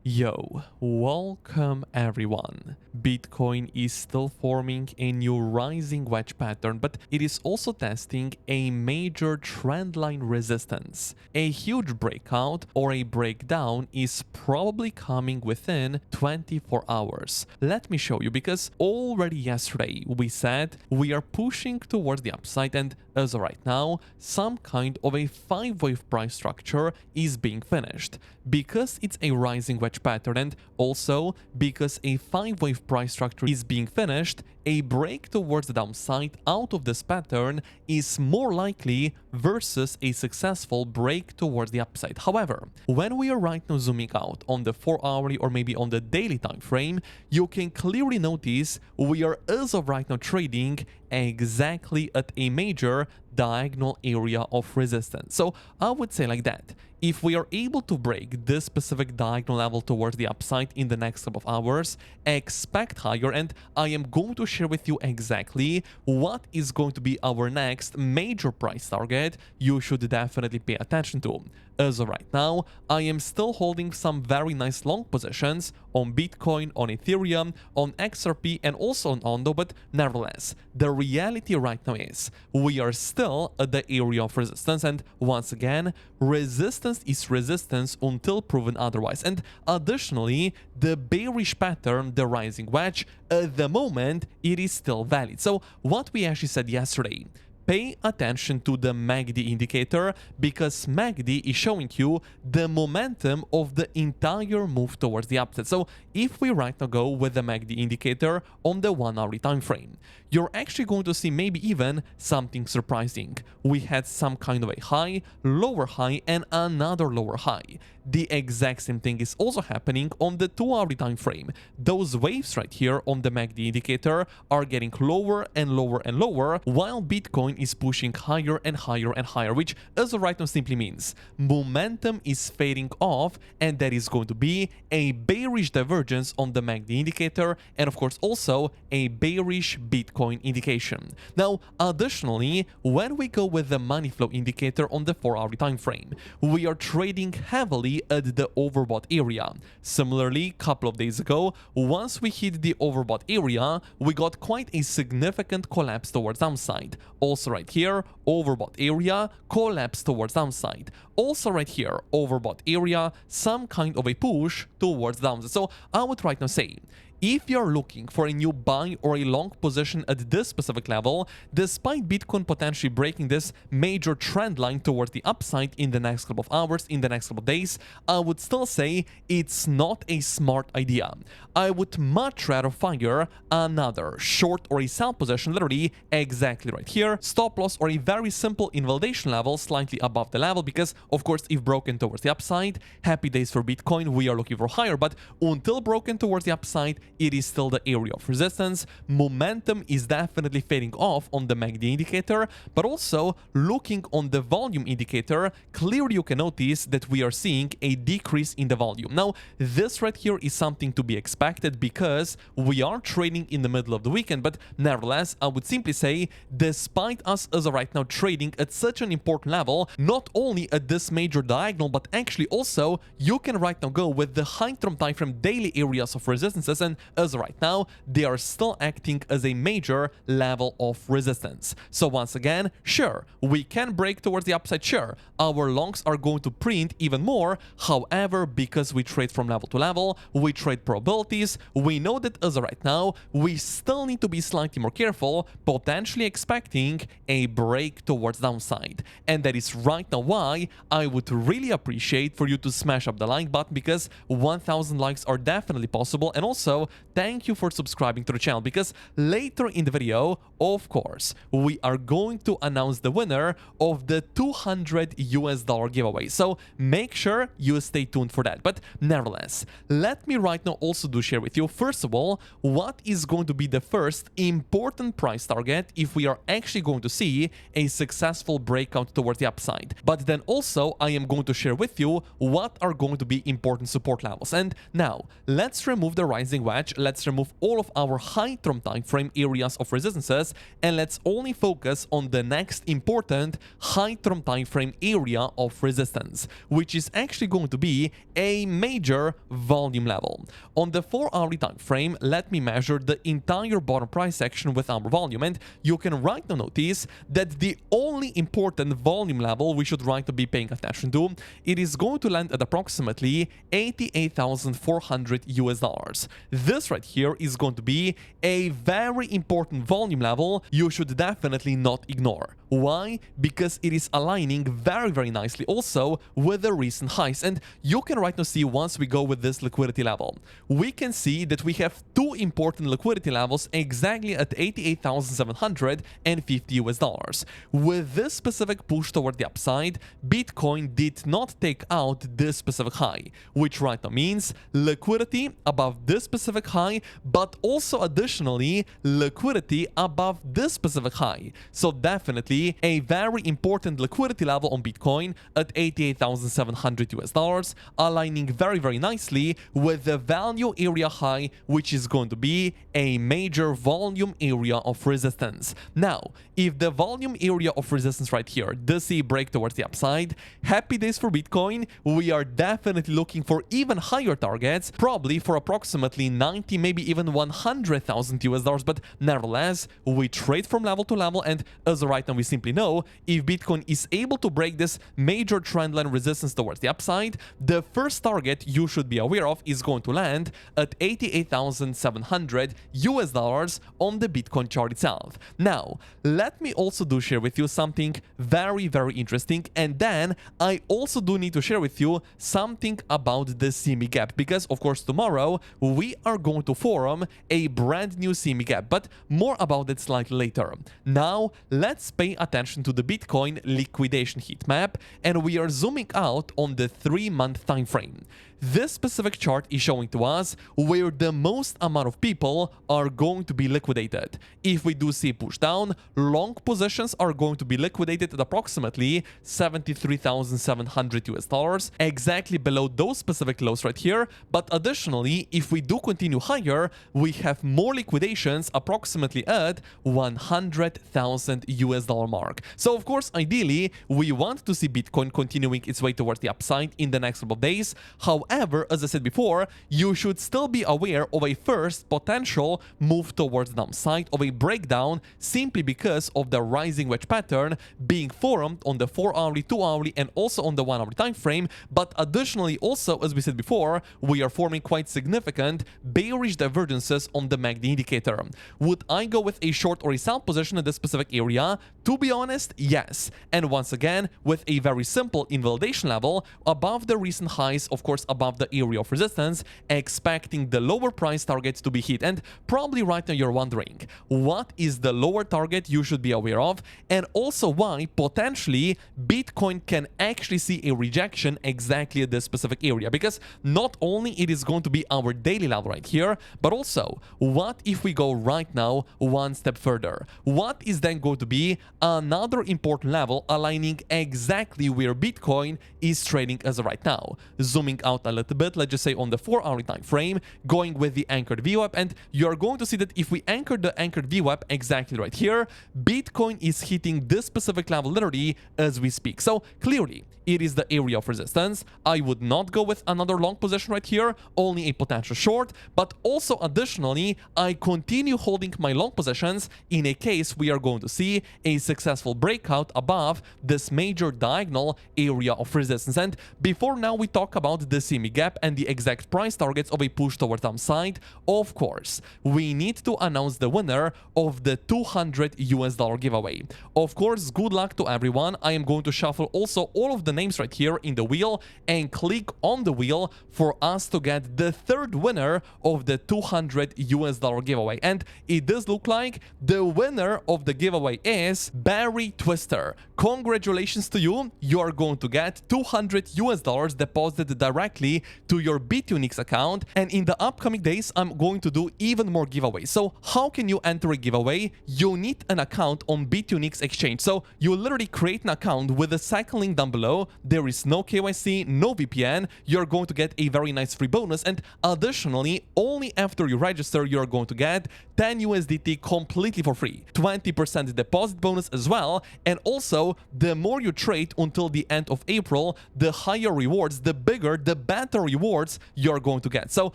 Yo, welcome everyone. Bitcoin is still forming a new rising wedge pattern, but it is also testing a major trendline resistance. A huge breakout or a breakdown is probably coming within 24 hours. Let me show you, because already yesterday we said we are pushing towards the upside, and as of right now, some kind of a 5-wave price structure is being finished. Because it's a rising wedge pattern, and also because a 5-wave price structure is being finished, a break towards the downside out of this pattern is more likely versus a successful break towards the upside. However, when we are right now zooming out on the 4-hourly or maybe on the daily time frame, you can clearly notice we are as of right now trading exactly at a major diagonal area of resistance. So I would say like that. If we are able to break this specific diagonal level towards the upside in the next couple of hours, expect higher, and I am going to share with you exactly what is going to be our next major price target you should definitely pay attention to. As of right now, I am still holding some very nice long positions on Bitcoin, on Ethereum, on XRP, and also on Ondo, but nevertheless, the reality right now is we are still at the area of resistance, and once again, resistance is resistance until proven otherwise. And additionally, the bearish pattern, the rising wedge, at the moment, it is still valid. So what we actually said yesterday, pay attention to the MACD indicator, because MACD is showing you the momentum of the entire move towards the upside. So if we right now go with the MACD indicator on the 1-hourly time frame, you're actually going to see maybe even something surprising. We had some kind of a high, lower high, and another lower high. The exact same thing is also happening on the 2-hourly time frame. Those waves right here on the MACD indicator are getting lower and lower and lower, while Bitcoin is pushing higher and higher and higher, which as of right now simply means momentum is fading off, and that is going to be a bearish divergence on the MACD indicator, and of course also a bearish Bitcoin indication. Now, additionally, when we go with the money flow indicator on the 4-hourly time frame, we are trading heavily at the overbought area. Similarly, a couple of days ago, once we hit the overbought area, we got quite a significant collapse towards downside. Also right here, overbought area, collapse towards downside. Also right here, overbought area, some kind of a push towards downside. So I would right now say, if you're looking for a new buy or a long position at this specific level, despite Bitcoin potentially breaking this major trend line towards the upside in the next couple of hours, in the next couple of days, I would still say it's not a smart idea. I would much rather fire another short or a sell position, literally exactly right here, stop loss or a very simple invalidation level slightly above the level, because of course if broken towards the upside, happy days for Bitcoin, we are looking for higher, but until broken towards the upside, it is still the area of resistance. Momentum is definitely fading off on the MACD indicator, but also looking on the volume indicator, clearly you can notice that we are seeing a decrease in the volume. Now, this right here is something to be expected because we are trading in the middle of the weekend, but nevertheless, I would simply say, despite us as of right now trading at such an important level, not only at this major diagonal, but actually also you can right now go with the high-term time frame daily areas of resistances, and as of right now, they are still acting as a major level of resistance. So once again, sure, we can break towards the upside, sure, our longs are going to print even more. However, because we trade from level to level, we trade probabilities, we know that as of right now, we still need to be slightly more careful, potentially expecting a break towards downside. And that is right now why I would really appreciate for you to smash up the like button, because 1000 likes are definitely possible, and also thank you for subscribing to the channel, because later in the video, of course, we are going to announce the winner of the $200 giveaway. So make sure you stay tuned for that. But nevertheless, let me right now also share with you, first of all, what is going to be the first important price target if we are actually going to see a successful breakout towards the upside. But then also, I am going to share with you what are going to be important support levels. And now, let's remove the rising wedge wedge, let's remove all of our high-term time frame areas of resistances, and let's only focus on the next important high-term time frame area of resistance, which is actually going to be a major volume level. On the 4-hourly time frame, let me measure the entire bottom price section with our volume, and you can right now notice that the only important volume level we should right to be paying attention to, it is going to land at approximately $88,400. This right here is going to be a very important volume level you should definitely not ignore. Why? Because it is aligning very nicely also with the recent highs, and you can right now see once we go with this liquidity level, we can see that we have two important liquidity levels exactly at $88,750. With this specific push toward the upside, Bitcoin did not take out this specific high, which right now means liquidity above this specific high, but also additionally liquidity above this specific high. So definitely a very important liquidity level on Bitcoin at $88,700, aligning very nicely with the value area high, which is going to be a major volume area of resistance. Now, if the volume area of resistance right here does see a break towards the upside, happy days for Bitcoin. We are definitely looking for even higher targets, probably for approximately 90, maybe even $100,000, but nevertheless, we trade from level to level, and as of right now, we simply know if Bitcoin is able to break this major trendline resistance towards the upside, the first target you should be aware of is going to land at $88,700 on the Bitcoin chart itself. Now, let me also share with you something very interesting, and then I also do need to share with you something about the semi gap, because of course tomorrow we are going to form a brand new semi gap, but more about that slightly later. Now, let's pay attention to the Bitcoin liquidation heat map, and we are zooming out on the 3-month time frame. This specific chart is showing to us where the most amount of people are going to be liquidated. If we do see push down, long positions are going to be liquidated at approximately $73,700, exactly below those specific lows right here. But additionally, if we do continue higher, we have more liquidations approximately at $100,000 mark. So of course, ideally, we want to see Bitcoin continuing its way towards the upside in the next couple of days. However, as I said before, you should still be aware of a first potential move towards the downside, of a breakdown, simply because of the rising wedge pattern being formed on the 4-hourly, 2-hourly, and also on the 1-hourly time frame. But additionally, also, as we said before, we are forming quite significant bearish divergences on the MACD indicator. Would I go with a short or a sell position in this specific area? To be honest, yes. And once again, with a very simple invalidation level above the recent highs, of course, above the area of resistance, expecting the lower price targets to be hit. And probably right now you're wondering, what is the lower target you should be aware of, and also why potentially Bitcoin can actually see a rejection exactly at this specific area? Because not only it is going to be our daily level right here, but also what if we go right now one step further? What is then going to be another important level aligning exactly where Bitcoin is trading as of right now? Zooming out a little bit, let's just say on the 4-hourly time frame, going with the anchored VWAP, and you're going to see that if we anchor the anchored VWAP exactly right here, Bitcoin is hitting this specific level literally as we speak. So clearly, it is the area of resistance. I would not go with another long position right here, only a potential short, but also additionally, I continue holding my long positions in a case we are going to see a successful breakout above this major diagonal area of resistance. And before now we talk about the semi gap and the exact price targets of a push towards downside, of course, we need to announce the winner of the $200 giveaway. Of course, good luck to everyone. I am going to shuffle also all of the names right here in the wheel and click on the wheel for us to get the third winner of the $200 giveaway. And it does look like the winner of the giveaway is Barry Twister. Congratulations to you. You are going to get $200 deposited directly directly to your BTunix account, and in the upcoming days I'm going to do even more giveaways. So how can you enter a giveaway? You need an account on BTunix exchange. So you literally create an account with the second link down below. There is no KYC, no VPN. You're going to get a very nice free bonus, and additionally, only after you register you're going to get 10 USDT completely for free, 20% deposit bonus as well, and also the more you trade until the end of April, the higher rewards, the bigger, the better rewards you're going to get. So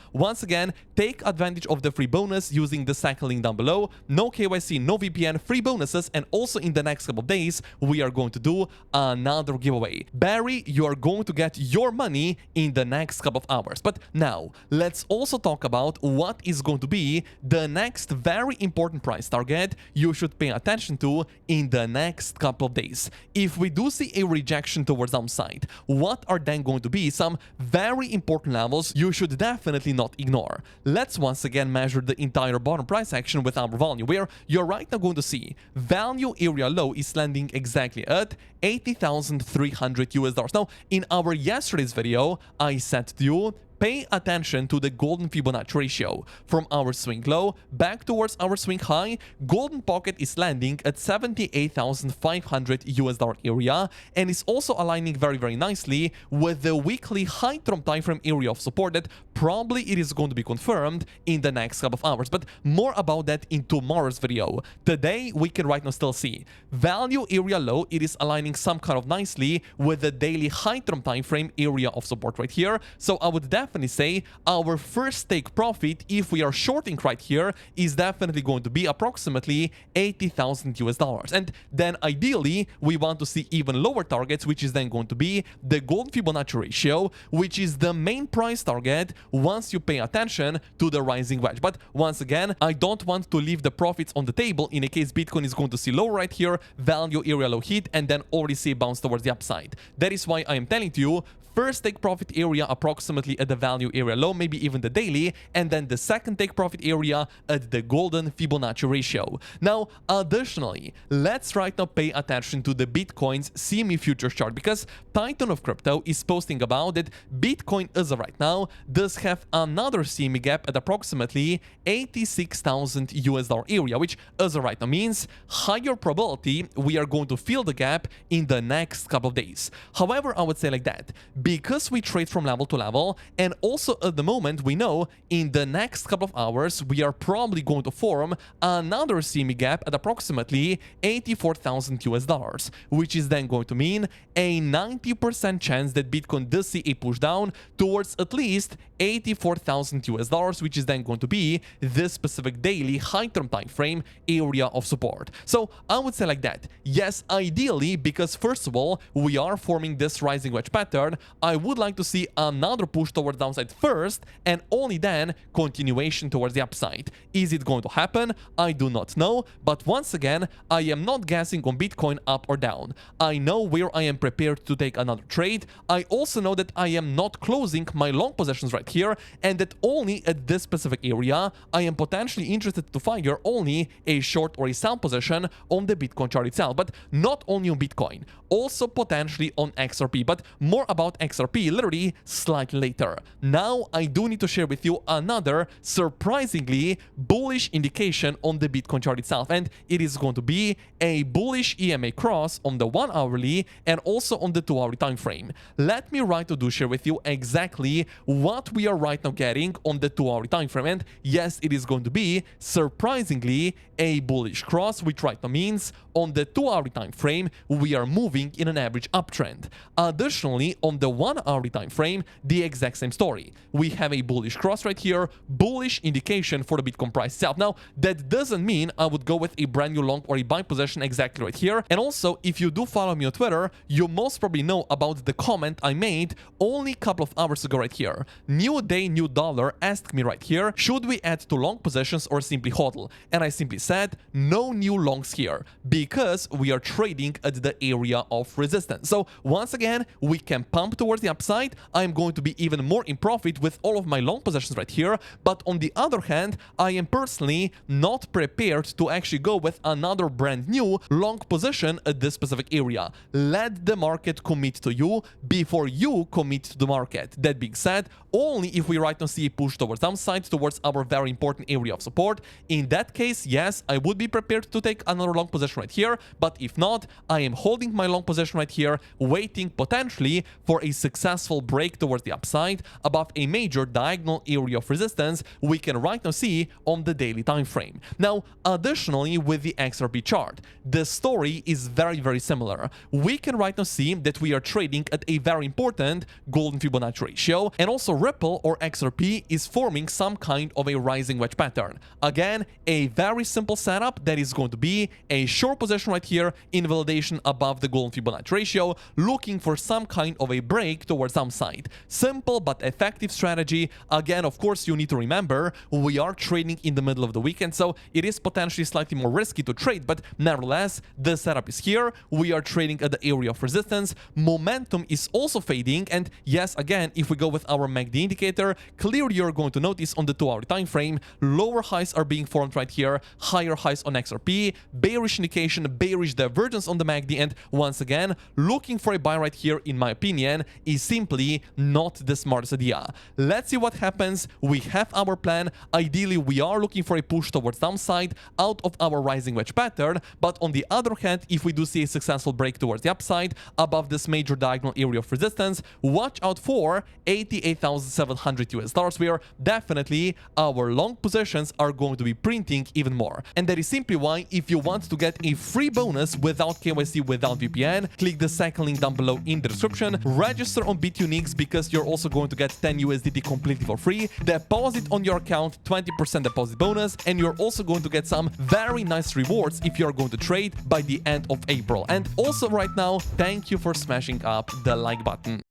once again, take advantage of the free bonus using the second link down below. No KYC, no VPN, free bonuses, and also in the next couple of days we are going to do another giveaway. Barry, you are going to get your money in the next couple of hours. But now let's also talk about what is going to be the next very important price target you should pay attention to in the next couple of days. If we do see a rejection towards downside, what are then going to be some very important levels you should definitely not ignore? Let's once again measure the entire bottom price action with our volume, where you're right now going to see value area low is landing exactly at $80,300 US. Now, in our yesterday's video, I said to you, pay attention to the golden Fibonacci ratio. From our swing low back towards our swing high, golden pocket is landing at $78,500 US area, and is also aligning very nicely with the weekly high term time frame area of support that probably it is going to be confirmed in the next couple of hours. But more about that in tomorrow's video. Today we can right now still see value area low, it is aligning some kind of nicely with the daily high term time frame area of support right here. So I would definitely say our first take profit, if we are shorting right here, is definitely going to be approximately $80,000 US. And then ideally we want to see even lower targets, which is then going to be the golden Fibonacci ratio, which is the main price target once you pay attention to the rising wedge. But once again, I don't want to leave the profits on the table in a case Bitcoin is going to see low right here, value area low hit, and then already see a bounce towards the upside. That is why I am telling you, first take profit area approximately at the value area low, maybe even the daily, and then the second take profit area at the golden Fibonacci ratio. Now, additionally, let's right now pay attention to the Bitcoin's CME futures chart, because Titan of Crypto is posting about that Bitcoin as of right now does have another CME gap at approximately $86,000 US area, which as of right now means higher probability we are going to fill the gap in the next couple of days. However, I would say like that, because we trade from level to level, and also at the moment we know in the next couple of hours we are probably going to form another CME gap at approximately $84,000 US, which is then going to mean a 90% chance that Bitcoin does see a push down towards at least $84,000 US, which is then going to be this specific daily high term time frame area of support. So I would say like that, yes, ideally, because first of all we are forming this rising wedge pattern, I would like to see another push towards downside first, and only then continuation towards the upside. Is it going to happen? I do not know, but once again, I am not guessing on Bitcoin up or down. I know where I am prepared to take another trade. I also know that I am not closing my long positions right here, and that only at this specific area I am potentially interested to fire only a short or a sell position on the Bitcoin chart itself, but not only on Bitcoin, also potentially on XRP, but more about XRP literally slightly later. Now I do need to share with you another surprisingly bullish indication on the Bitcoin chart itself, and it is going to be a bullish EMA cross on the 1 hourly and also on the 2 hourly time frame. Let me right to share with you exactly what we are right now getting on the 2 hourly time frame, and yes, it is going to be surprisingly a bullish cross, which right now means on the 2 hourly time frame we are moving in an average uptrend. Additionally, on the 1 hourly time frame, the exact same story. We have a bullish cross right here, bullish indication for the Bitcoin price itself. Now, that doesn't mean I would go with a brand new long or a buy position exactly right here. And also, if you do follow me on Twitter, you most probably know about the comment I made only a couple of hours ago right here. New day, new dollar asked me right here, should we add to long positions or simply hodl? And I simply said, no new longs here, because we are trading at the area of resistance. So once again, we can pump towards the upside, I'm going to be even more in profit with all of my long positions right here. But on the other hand, I am personally not prepared to actually go with another brand new long position at this specific area. Let the market commit to you before you commit to the market. That being said, only if we right now see a push towards downside, towards our very important area of support. In that case, yes, I would be prepared to take another long position right here, but if not, I am holding my long position right here, waiting potentially for a successful break towards the upside above a major diagonal area of resistance we can right now see on the daily time frame. Now, additionally, with the XRP chart, the story is very similar. We can right now see that we are trading at a very important golden Fibonacci ratio, and also Ripple or XRP is forming some kind of a rising wedge pattern. Again, a very simple setup that is going to be a short position right here in validation above the golden Fibonacci ratio, looking for some kind of a break towards downside. Simple but effective strategy. Again, of course, you need to remember we are trading in the middle of the weekend, so it is potentially slightly more risky to trade, but nevertheless, the setup is here. We are trading at the area of resistance. Momentum is also fading, and yes, again, if we go with our MACD indicator, clearly you're going to notice on the 2-hour time frame, lower highs are being formed right here, higher highs on XRP, bearish indication, bearish divergence on the MACD, and once again, looking for a buy right here, in my opinion, is simply not the smartest idea. Let's see what happens. We have our plan. Ideally, we are looking for a push towards downside out of our rising wedge pattern, but on the other hand, if we do see a successful break towards the upside above this major diagonal area of resistance, watch out for $88,700 US, where definitely our long positions are going to be printing even more. And that is simply why, if you want to get a free bonus without KYC, without VPN, click the second link down below in the description. Register on BitUnix because you're also going to get 10 USDT completely for free. Deposit on your account, 20% deposit bonus, and you're also going to get some very nice rewards if you're going to trade by the end of April. And also right now, thank you for smashing up the like button.